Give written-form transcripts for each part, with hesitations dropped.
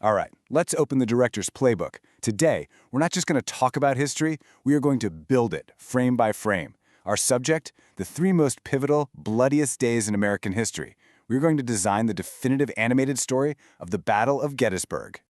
All right, let's open the director's playbook. Today, we're not just going to talk about history, we are going to build it, frame by frame. Our subject, the three most pivotal, bloodiest days in American history. We're going to design the definitive animated story of the Battle of Gettysburg.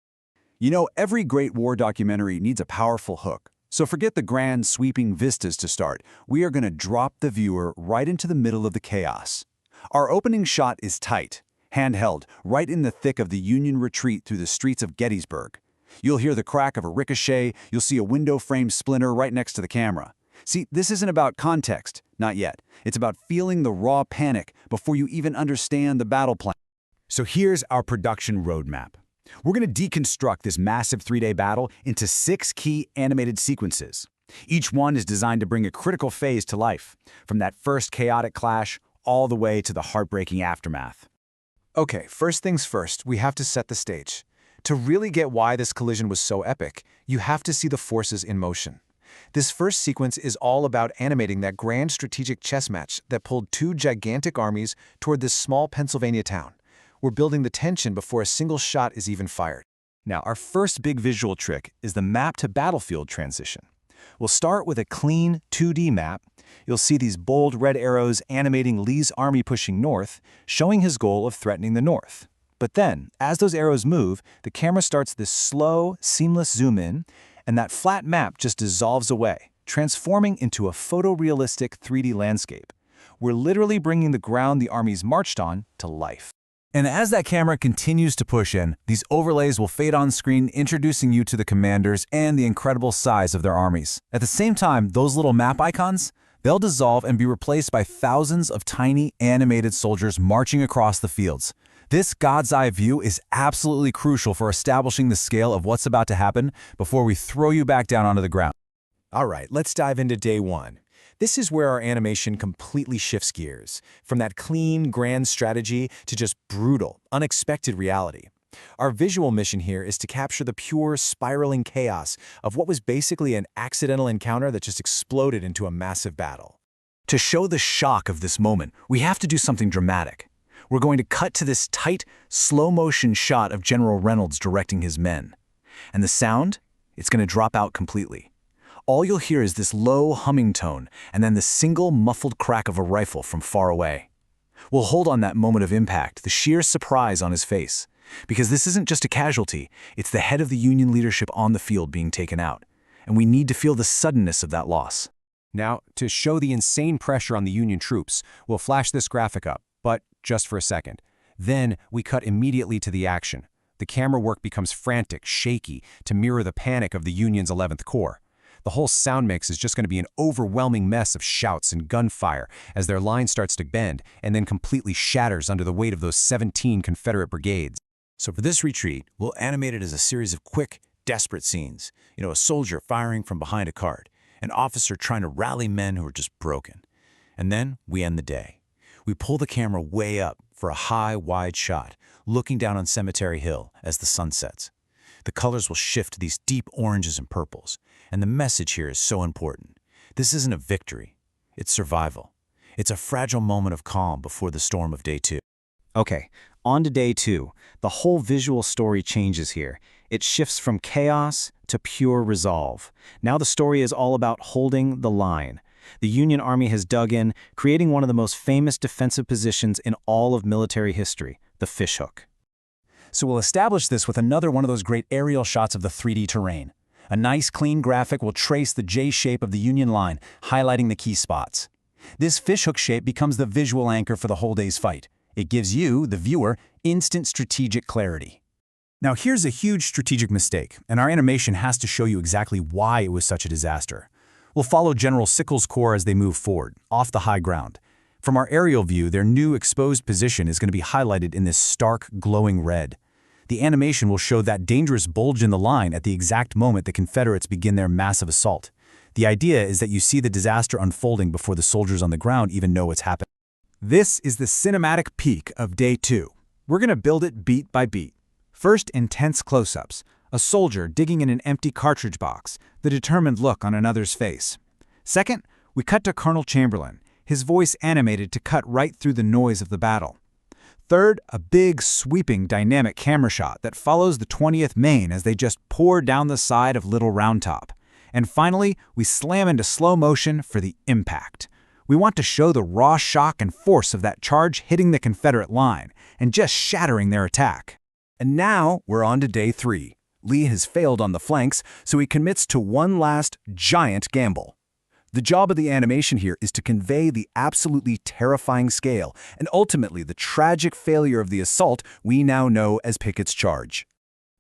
You know, every great war documentary needs a powerful hook. So forget the grand, sweeping vistas to start. We are going to drop the viewer right into the middle of the chaos. Our opening shot is tight, handheld, right in the thick of the Union retreat through the streets of Gettysburg. You'll hear the crack of a ricochet, you'll see a window frame splinter right next to the camera. See, this isn't about context, not yet. It's about feeling the raw panic before you even understand the battle plan. So here's our production roadmap. We're going to deconstruct this massive three-day battle into 6 key animated sequences. Each one is designed to bring a critical phase to life, from that first chaotic clash all the way to the heartbreaking aftermath. Okay, first things first, we have to set the stage. To really get why this collision was so epic, you have to see the forces in motion. This first sequence is all about animating that grand strategic chess match that pulled 2 gigantic armies toward this small Pennsylvania town. We're building the tension before a single shot is even fired. Now, our first big visual trick is the map-to-battlefield transition. We'll start with a clean 2D map. You'll see these bold red arrows animating Lee's army pushing north, showing his goal of threatening the north. But then, as those arrows move, the camera starts this slow, seamless zoom in, and that flat map just dissolves away, transforming into a photorealistic 3D landscape. We're literally bringing the ground the armies marched on to life. And as that camera continues to push in, these overlays will fade on screen, introducing you to the commanders and the incredible size of their armies. At the same time, those little map icons, they'll dissolve and be replaced by thousands of tiny animated soldiers marching across the fields. This God's eye view is absolutely crucial for establishing the scale of what's about to happen before we throw you back down onto the ground. All right, let's dive into day 1. This is where our animation completely shifts gears, from that clean, grand strategy to just brutal, unexpected reality. Our visual mission here is to capture the pure, spiraling chaos of what was basically an accidental encounter that just exploded into a massive battle. To show the shock of this moment, we have to do something dramatic. We're going to cut to this tight, slow-motion shot of General Reynolds directing his men. And the sound? It's going to drop out completely. All you'll hear is this low humming tone, and then the single muffled crack of a rifle from far away. We'll hold on that moment of impact, the sheer surprise on his face. Because this isn't just a casualty, it's the head of the Union leadership on the field being taken out. And we need to feel the suddenness of that loss. Now, to show the insane pressure on the Union troops, we'll flash this graphic up, but just for a second. Then we cut immediately to the action. The camera work becomes frantic, shaky, to mirror the panic of the Union's 11th Corps. The whole sound mix is just going to be an overwhelming mess of shouts and gunfire as their line starts to bend and then completely shatters under the weight of those 17 Confederate brigades. So for this retreat, we'll animate it as a series of quick, desperate scenes. A soldier firing from behind a cart, an officer trying to rally men who are just broken. And then we end the day. We pull the camera way up for a high, wide shot, looking down on Cemetery Hill as the sun sets. The colors will shift to these deep oranges and purples, and the message here is so important. This isn't a victory, it's survival. It's a fragile moment of calm before the storm of day 2. Okay, on to day 2. The whole visual story changes here. It shifts from chaos to pure resolve. Now the story is all about holding the line. The Union Army has dug in, creating one of the most famous defensive positions in all of military history, the fishhook. So we'll establish this with another one of those great aerial shots of the 3D terrain. A nice, clean graphic will trace the J shape of the Union line, highlighting the key spots. This fishhook shape becomes the visual anchor for the whole day's fight. It gives you, the viewer, instant strategic clarity. Now here's a huge strategic mistake, and our animation has to show you exactly why it was such a disaster. We'll follow General Sickles' corps as they move forward, off the high ground. From our aerial view, their new exposed position is going to be highlighted in this stark, glowing red. The animation will show that dangerous bulge in the line at the exact moment the Confederates begin their massive assault. The idea is that you see the disaster unfolding before the soldiers on the ground even know what's happening. This is the cinematic peak of day 2. We're going to build it beat by beat. First, intense close-ups. A soldier digging in an empty cartridge box, the determined look on another's face. Second, we cut to Colonel Chamberlain, his voice animated to cut right through the noise of the battle. Third, a big, sweeping, dynamic camera shot that follows the 20th Maine as they just pour down the side of Little Round Top. And finally, we slam into slow motion for the impact. We want to show the raw shock and force of that charge hitting the Confederate line and just shattering their attack. And now we're on to day 3. Lee has failed on the flanks, so he commits to one last giant gamble. The job of the animation here is to convey the absolutely terrifying scale and ultimately the tragic failure of the assault we now know as Pickett's charge.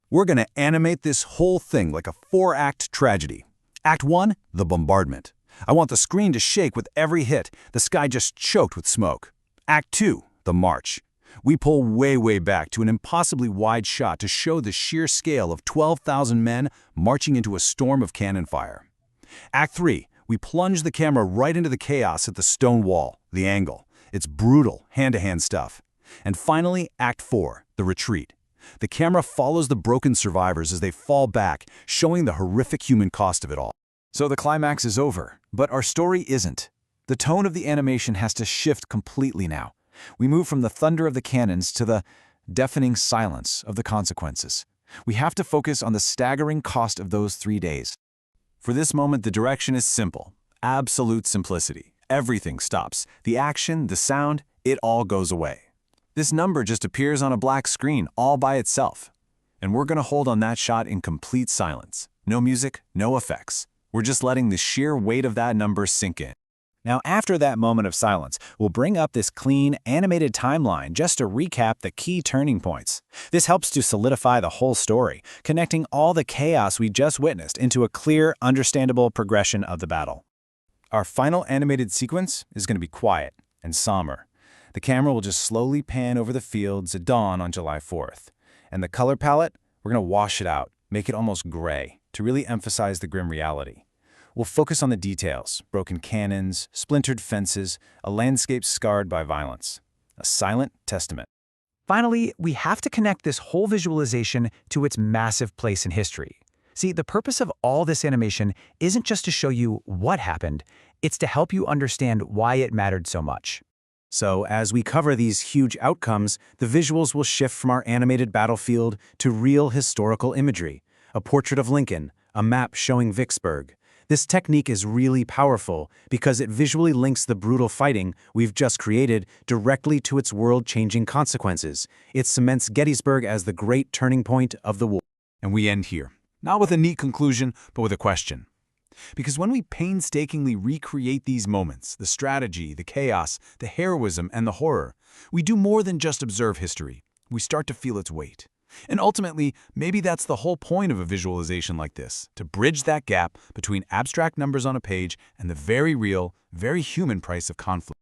We're going to animate this whole thing like a 4-act tragedy. Act 1, the bombardment. I want the screen to shake with every hit, the sky just choked with smoke. Act 2, the march. We pull way back to an impossibly wide shot to show the sheer scale of 12,000 men marching into a storm of cannon fire. Act 3, we plunge the camera right into the chaos at the stone wall, the angle. It's brutal, hand-to-hand stuff. And finally, Act 4, the retreat. The camera follows the broken survivors as they fall back, showing the horrific human cost of it all. So the climax is over, but our story isn't. The tone of the animation has to shift completely now. We move from the thunder of the cannons to the deafening silence of the consequences. We have to focus on the staggering cost of those 3 days. For this moment, the direction is simple. Absolute simplicity. Everything stops. The action, the sound, it all goes away. This number just appears on a black screen all by itself. And we're going to hold on that shot in complete silence. No music, no effects. We're just letting the sheer weight of that number sink in. Now, after that moment of silence, we'll bring up this clean, animated timeline just to recap the key turning points. This helps to solidify the whole story, connecting all the chaos we just witnessed into a clear, understandable progression of the battle. Our final animated sequence is going to be quiet and somber. The camera will just slowly pan over the fields at dawn on July 4th. And the color palette, we're going to wash it out, make it almost gray, to really emphasize the grim reality. We'll focus on the details: broken cannons, splintered fences, a landscape scarred by violence. A silent testament. Finally, we have to connect this whole visualization to its massive place in history. See, the purpose of all this animation isn't just to show you what happened, it's to help you understand why it mattered so much. So, as we cover these huge outcomes, the visuals will shift from our animated battlefield to real historical imagery. A portrait of Lincoln, a map showing Vicksburg. This technique is really powerful because it visually links the brutal fighting we've just created directly to its world-changing consequences. It cements Gettysburg as the great turning point of the war. And we end here, not with a neat conclusion, but with a question. Because when we painstakingly recreate these moments, the strategy, the chaos, the heroism, and the horror, we do more than just observe history. We start to feel its weight. And ultimately, maybe that's the whole point of a visualization like this, to bridge that gap between abstract numbers on a page and the very real, very human price of conflict.